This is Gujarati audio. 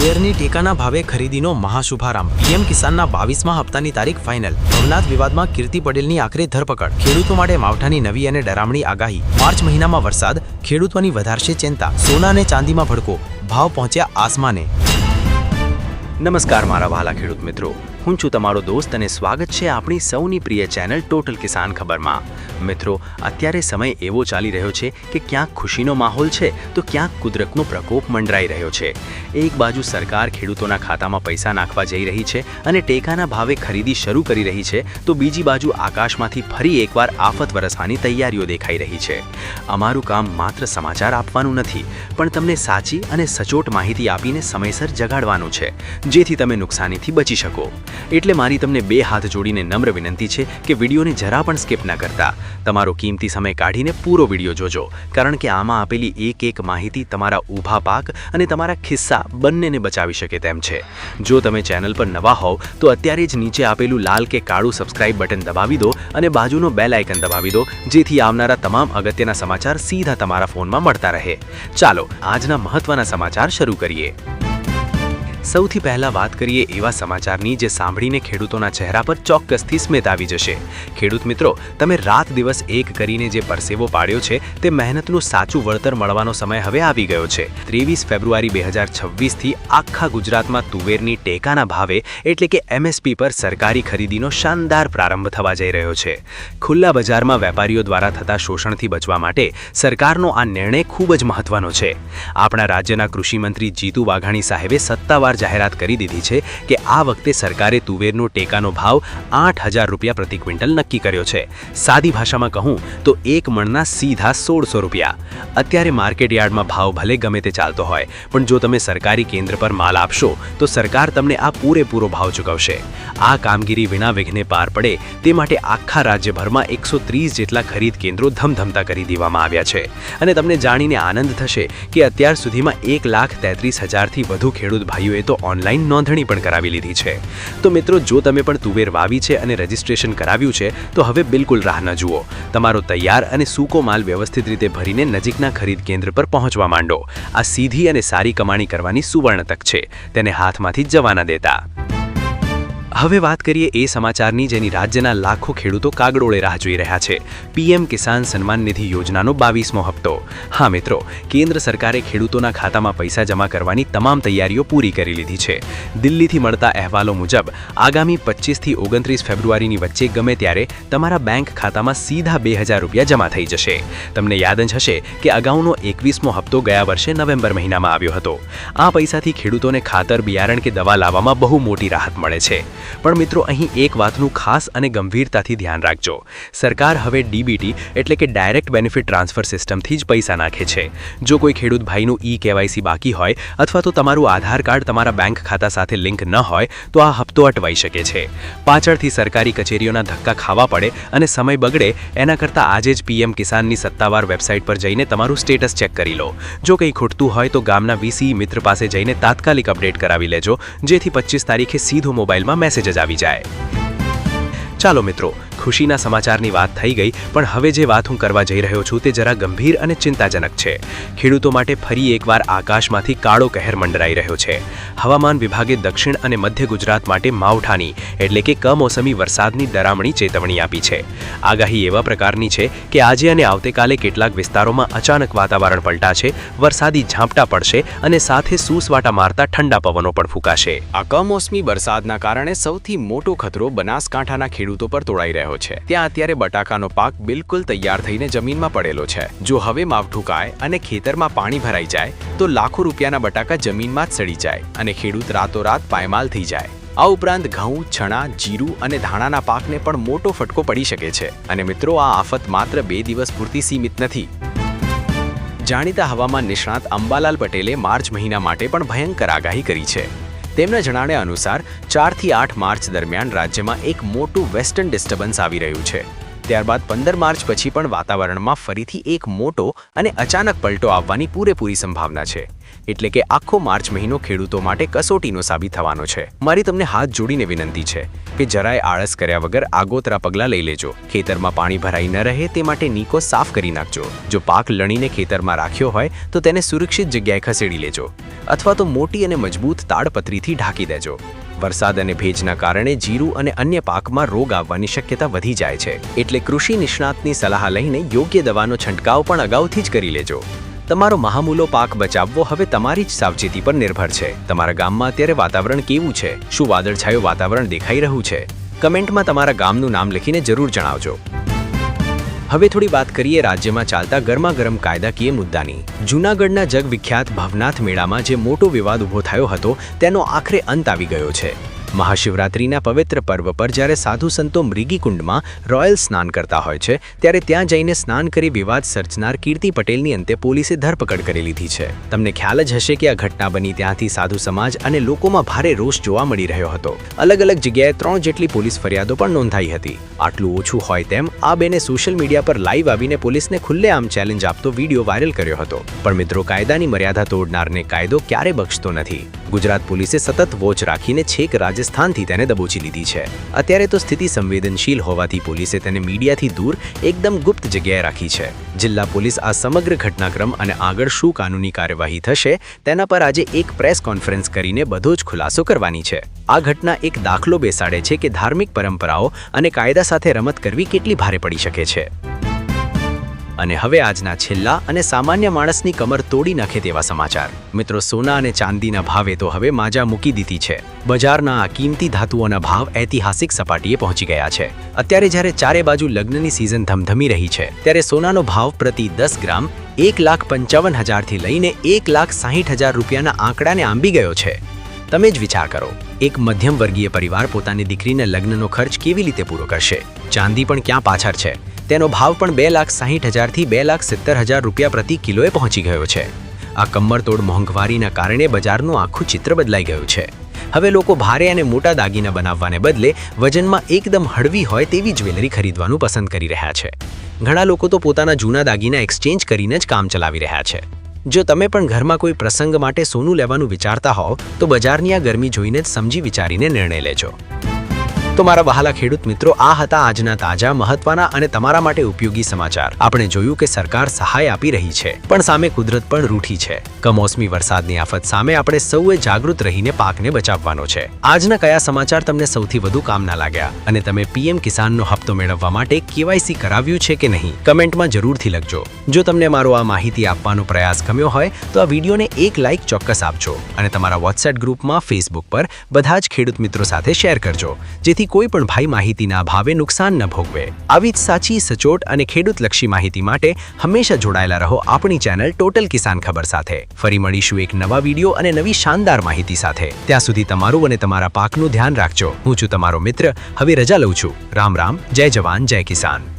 તુવેરની ટેકાના ભાવે ખરીદીનો મહાશુભારંભ। પીએમ કિસાનના 22મા હપ્તાની તારીખ ફાઇનલ। ભવનાથ વિવાદમાં કીર્તિ પટેલની આખરે ધરપકડ। ખેડૂતો માટે માવઠાની નવી અને ડરામણી આગાહી। માર્ચ મહિનામાં વરસાદ ખેડૂતોની વધારશે ચિંતા। સોના અને ચાંદીમાં ભડકો, ભાવ પહોંચ્યા આસમાને। નમસ્કાર મારા વહાલા ખેડૂત મિત્રો, હું છું તમારો દોસ્ત અને સ્વાગત છે આપણી સૌની પ્રિય ચેનલ ટોટલ કિસાન ખબરમાં। મિત્રો, અત્યારે સમય એવો ચાલી રહ્યો છે કે ક્યાંક ખુશીનો માહોલ છે તો ક્યાંક કુદરતનો પ્રકોપ મંડરાઈ રહ્યો છે। એક બાજુ સરકાર ખેડૂતોના ખાતામાં પૈસા નાખવા જઈ રહી છે અને ટેકાના ભાવે ખરીદી શરૂ કરી રહી છે, તો બીજી બાજુ આકાશમાંથી ફરી એકવાર આફત વરસવાની તૈયારીઓ દેખાઈ રહી છે। અમારું કામ માત્ર સમાચાર આપવાનું નથી, પણ તમને સાચી અને સચોટ માહિતી આપીને સમયસર જગાડવાનું છે, જેથી તમે નુકસાનીથી બચી શકો। એટલે મારી તમને બે હાથ જોડીને નમ્ર વિનંતી છે કે વિડીયોને જરા પણ સ્કીપ ન કરતા તમારો કિંમતી સમય કાઢીને પૂરો વિડીયો જોજો, કારણ કે આમાં આપેલી એક માહિતી તમારા ઊભા પાક અને તમારા ખિસ્સા બંનેને બચાવી શકે તેમ છે। જો તમે ચેનલ પર નવા હોવ તો અત્યારે જ નીચે આપેલું લાલ કે કાળું સબસ્ક્રાઇબ બટન દબાવી દો અને બાજુનો બેલ આઇકન દબાવી દો, જેથી આવનારા તમામ અગત્યના સમાચાર સીધા તમારા ફોનમાં મળતા રહે। ચાલો આજના મહત્વના સમાચાર શરૂ કરીએ। સૌથી પહેલા વાત કરીએ એવા સમાચારની જે સાંભળીને ખેડૂતોના ચહેરા પર ચોક્કસથી સ્મિત આવી જશે। ખેડૂત મિત્રો, તમે રાત દિવસ એક કરીને જે પરસેવો પાડ્યો છે તે મહેનતનું સાચું વળતર મળવાનો સમય હવે આવી ગયો છે। 23 ફેબ્રુઆરી 2026થી આખા ગુજરાતમાં તુવેરની ટેકાના ભાવે એટલે કે MSP પર સરકારી ખરીદીનો શાનદાર પ્રારંભ થવા જઈ રહ્યો છે। ખુલ્લા બજારમાં વેપારીઓ દ્વારા થતા શોષણથી બચવા માટે સરકારનો આ નિર્ણય ખૂબ જ મહત્વનો છે। આપણા રાજ્યના કૃષિમંત્રી જીતુ વાઘાણી સાહેબે સત્તાવાર જાહેરાત કરી દીધી છે કે આ વખતે સરકારે તુવેરનો ટેકાનો ભાવ 8,000 રૂપિયા પ્રતિ ક્વિન્ટલ નક્કી કર્યો છે। સાદી ભાષામાં કહું તો એક મણના સીધા 1,600 રૂપિયા। અત્યારે માર્કેટ યાર્ડમાં ભાવ ભલે ગમે તે ચાલતો હોય, પણ જો તમે સરકારી કેન્દ્ર પર માલ આપશો તો સરકાર તમને આ પૂરેપૂરો ભાવ ચૂકવશે। આ કામગીરી વિના વિઘ્ને પાર પડે તે માટે આખા રાજ્યભરમાં 130 જેટલા ખરીદ કેન્દ્રો ધમધમતા કરી દેવામાં આવ્યા છે। અને તમને જાણીને આનંદ થશે કે અત્યાર સુધીમાં 1,33,000થી વધુ ખેડૂત ભાઈઓએ તો ઓનલાઈન નોંધણી પણ કરાવી લીધી છે। તો મિત્રો, જો તમે પણ તુવેર વાવી છે અને રજિસ્ટ્રેશન કરાવ્યું છે તો હવે બિલકુલ રાહ ન જુઓ। તમારો તૈયાર અને સૂકો માલ વ્યવસ્થિત રીતે ભરીને નજીકના ખરીદ કેન્દ્ર પર પહોંચવા માંડો। આ સીધી અને સારી કમાણી કરવાની સુવર્ણ તક છે, તેને હાથમાંથી જવા ન દેતા। હવે વાત કરીએ એ સમાચારની જેની રાજ્યના લાખો ખેડૂતો કાગડોળે રાહ જોઈ રહ્યા છે। પીએમ કિસાન સન્માન નિધિ યોજનાનો 22મો હપ્તો। હા મિત્રો, કેન્દ્ર સરકારે ખેડૂતોના ખાતામાં પૈસા જમા કરવાની તમામ તૈયારીઓ પૂરી કરી લીધી છે। દિલ્હીથી મળતા અહેવાલો મુજબ આગામી 25થી 29 ફેબ્રુઆરીની વચ્ચે ગમે ત્યારે તમારા બેંક ખાતામાં સીધા 2,000 રૂપિયા જમા થઈ જશે। તમને યાદ જ હશે કે અગાઉનો 21મો હપ્તો ગયા વર્ષે નવેમ્બર મહિનામાં આવ્યો હતો। આ પૈસાથી ખેડૂતોને ખાતર, બિયારણ કે દવા લાવવામાં બહુ મોટી રાહત મળે છે। પણ મિત્રો, અહીં એક વાતનું ખાસ અને ગંભીરતાથી ધ્યાન રાખજો। સરકાર હવે DBT એટલે કે ડાયરેક્ટ બેનિફિટ ટ્રાન્સફર સિસ્ટમથી જ પૈસા નાખે છે। જો કોઈ ખેડૂત ભાઈનું KYC બાકી હોય અથવા તો તમારું આધાર કાર્ડ તમારા બેંક ખાતા સાથે લિંક ન હોય તો આ હપ્તો અટવાઈ શકે છે। પાછળથી સરકારી કચેરીઓના ધક્કા ખાવા પડે અને સમય બગડે એના કરતાં આજે જ PM કિસાનની સત્તાવાર વેબસાઇટ પર જઈને તમારું સ્ટેટસ ચેક કરી લો। જો કંઈ ખૂટતું હોય તો ગામના VC મિત્ર પાસે જઈને તાત્કાલિક અપડેટ કરાવી લેજો, જેથી 25 તારીખે સીધો મોબાઈલમાં મેસેજ જ આવી જાય। ચાલો મિત્રો, ખુશીના સમાચારની વાત થઈ ગઈ, પણ હવે જે વાત હું કરવા જઈ રહ્યો છું તે જરા ગંભીર અને ચિંતાજનક છે। ખેડૂતો માટે ફરી એકવાર આકાશમાંથી કાળો કહેર મંડરાઈ રહ્યો છે। હવામાન વિભાગે દક્ષિણ અને મધ્ય ગુજરાત માટે માવઠાની એટલે કે કમોસમી વરસાદની ડરામણી ચેતવણી આપી છે। આગાહી એવા પ્રકારની છે કે આજે અને આવતીકાલે કેટલાક વિસ્તારોમાં અચાનક વાતાવરણ પલટાશે, વરસાદી ઝાપટા પડશે અને સાથે સૂસવાટા મારતા ઠંડા પવનો પણ ફૂંકાશે। આ કમોસમી વરસાદના કારણે સૌથી મોટો ખતરો બનાસકાંઠાના ખેડૂતો પર તોળાઈ રહ્યો છે। ત્યાં અત્યારે બટાકાનો પાક બિલકુલ તૈયાર થઈને જમીનમાં પડેલો છે। જો હવે માવઠું ખાય અને ખેતરમાં પાણી ભરાઈ જાય તો લાખો રૂપિયાના બટાકા જમીનમાં જ સડી જાય અને ખેડૂત રાતોરાત પાયમાલ થઈ જાય। આ ઉપરાંત ઘઉં, ચણા, જીરું અને ધાણાના પાકને પણ મોટો ફટકો પડી શકે છે। અને મિત્રો, આ આફત માત્ર 2 દિવસ પૂરતી સીમિત નથી। જાણીતા હવામાન નિષ્ણાત અંબાલાલ પટેલે માર્ચ મહિના માટે પણ ભયંકર આગાહી કરી છે। તેમના જણાવ્યા અનુસાર 4 થી 8 માર્ચ દરમિયાન રાજ્યમાં એક મોટું વેસ્ટર્ન ડિસ્ટર્બન્સ આવી રહ્યું છે। ત્યારબાદ 15 માર્ચ પછી પણ વાતાવરણમાં ફરીથી એક મોટો અને અચાનક પલટો આવવાની પૂરેપૂરી સંભાવના છે। એટલે કે આખો માર્ચ મહિનો ખેડૂતો માટે કસોટીનો સાબિત થવાનો છે. મારી તમને હાથ જોડીને વિનંતી છે કે જરાય આળસ કર્યા વગર આગોતરા પગલાં લઈ લેજો. ખેતરમાં પાણી ભરાઈ ન રહે તે માટે નીકો સાફ કરી નાખજો. જો પાક લણીને ખેતરમાં રાખ્યો હોય તો તેને સુરક્ષિત જગ્યાએ ખસેડી લેજો અથવા તો મોટી અને મજબૂત તાડપત્રીથી ઢાંકી દેજો. વરસાદ અને ભેજના કારણે જીરું અને અન્ય પાકમાં રોગ આવવાની શક્યતા વધી જાય છે, એટલે કૃષિ નિષ્ણાતની સલાહ લઈને યોગ્ય દવાનો છંટકાવ પણ અગાઉથી જ કરી લેજો. તમારો મહામૂલો પાક બચાવવો હવે તમારી જ સાવચેતી પર નિર્ભર છે. તમારા ગામમાં અત્યારે વાતાવરણ કેવું છે? શું વાદળછાયું વાતાવરણ દેખાઈ રહ્યું છે? કમેન્ટમાં તમારા ગામનું નામ લખીને જરૂર જણાવજો. હવે થોડી વાત કરીએ રાજ્યમાં ચાલતા ગરમાગરમ કાયદાકીય મુદ્દાની. જૂનાગઢના જગવિખ્યાત ભવનાથ મેળામાં જે મોટો વિવાદ ઊભો થયો હતો તેનો આખરે અંત આવી ગયો છે. મહાશિવરાત્રિના પવિત્ર પર્વ પર જ્યારે સાધુ સંતો મૃગીકુંડમાં રોયલ સ્નાન કરતા હોય છે ત્યારે ત્યાં જઈને સ્નાન કરી વિવાદ સર્જનાર કીર્તિ પટેલની અંતે પોલીસે ધરપકડ કરી લીધી છે. તમને ખ્યાલ જ હશે કે આ ઘટના બની ત્યાંથી સાધુ સમાજ અને લોકોમાં ભારે રોષ જોવા મળી રહ્યો હતો. અલગ અલગ જગ્યાએ 3 જેટલી પોલીસ ફરિયાદો પણ નોંધાઈ હતી. આટલું ઓછું હોય તેમ આ બેને સોશિયલ મીડિયા પર લાઈવ આવીને પોલીસને ખુલ્લેઆમ ચેલેન્જ આપતો વિડીયો વાયરલ કર્યો હતો. પણ મિત્રો, કાયદાની મર્યાદા તોડનારને કાયદો ક્યારે બક્ષતો નથી. ગુજરાત પોલીસે સતત વોચ રાખીને છેક રાજસ્થાનથી તેને દબોચી લીધી છે. અત્યારે તો સ્થિતિ સંવેદનશીલ હોવાથી પોલીસે તેને મીડિયાથી દૂર એકદમ ગુપ્ત જગ્યાએ રાખી છે. જિલ્લા પોલીસ આ સમગ્ર ઘટનાક્રમ અને આગળ શું કાનૂની કાર્યવાહી થશે તેના પર આજે એક પ્રેસ કોન્ફરન્સ કરીને બધો જ ખુલાસો કરવાની છે. આ ઘટના એક દાખલો બેસાડે છે કે ધાર્મિક પરંપરાઓ અને કાયદા સાથે રમત કરવી કેટલી ભારે પડી શકે છે. અને હવે આજના છેલ્લા અને સામાન્ય માણસની કમર તોડી નાખે તેવા સમાચાર. મિત્રો, સોના અને ચાંદીના ભાવે તો હવે માજા મૂકી દીધી છે. બજારના આ કિંમતી ધાતુઓના ભાવ ઐતિહાસિક સપાટીએ પહોંચી ગયા છે. અત્યારે જ્યારે ચારે બાજુ લગ્નની સિઝન ધમધમી રહી છે ત્યારે સોનાનો ભાવ પ્રતિ 10 ગ્રામ 1,55,000થી લઈને 1,60,000 રૂપિયાના આંકડાને આંબી ગયો છે. તમે જ વિચાર કરો, એક મધ્યમ વર્ગીય પરિવાર પોતાની દીકરીને લગ્નનો ખર્ચ કેવી રીતે પૂરો કરશે? ચાંદી પણ ક્યાં પાછળ છે. તેનો ભાવ પણ 2,60,000થી 2,70,000 રૂપિયા પ્રતિ કિલોએ પહોંચી ગયો છે. આ કમરતોડ મોંઘવારીના કારણે બજારનું આખું ચિત્ર બદલાઈ ગયું છે. હવે લોકો ભારે અને મોટા દાગીના બનાવવાને બદલે વજનમાં એકદમ હળવી હોય તેવી જ્વેલરી ખરીદવાનું પસંદ કરી રહ્યા છે. ઘણા લોકો તો પોતાના જૂના દાગીના એક્સચેન્જ કરીને જ કામ ચલાવી રહ્યા છે. જો તમે પણ ઘરમાં કોઈ પ્રસંગ માટે સોનું લેવાનું વિચારતા હોવ તો બજારની આ ગરમી જોઈને જ સમજી વિચારીને નિર્ણય લેજો. તો મારા વહાલા ખેડૂત મિત્રો, આ હતા આજના તાજા, મહત્વના અને તમારા માટે ઉપયોગી સમાચાર. આપણે જોયું કે સરકાર સહાય આપી રહી છે, પણ સામે કુદરત પણ રૂઠી છે. કમોસમી વરસાદની આફત સામે આપણે સૌએ જાગૃત રહીને પાકને બચાવવાનો છે. આજના કયા સમાચાર તમને સૌથી વધુ કામના લાગ્યા અને તમે પીએમ કિસાનનો હપ્તો મેળવવા માટે કેવાયસી કરાવ્યું છે કે નહીં? કમેન્ટમાં જરૂરથી લખજો. જો તમને મારો આ માહિતી આપવાનો પ્રયાસ ગમ્યો હોય તો આ વિડીયોને એક લાઇક ચોક્કસ આપજો અને તમારા વોટ્સએપ ગ્રુપમાં, ફેસબુક પર બધા જ ખેડૂત મિત્રો સાથે શેર કરજો, જેથી કોઈ પણ ભાઈ માહિતીના અભાવે નુકસાન ન ભોગવે. આવી જ સાચી, સચોટ અને ખેડૂતલક્ષી માહિતી માટે હંમેશા જોડાયેલા રહો આપણી ચેનલ ટોટલ કિસાન ખબર સાથે. ફરી મળીશું એક નવા વિડીયો અને નવી શાનદાર માહિતી સાથે. ત્યાં સુધી તમારું અને તમારા પાકનું ધ્યાન રાખજો. હું છું તમારો મિત્ર, હવે રજા લઉં છું. રામ રામ, જય જવાન, જય કિસાન.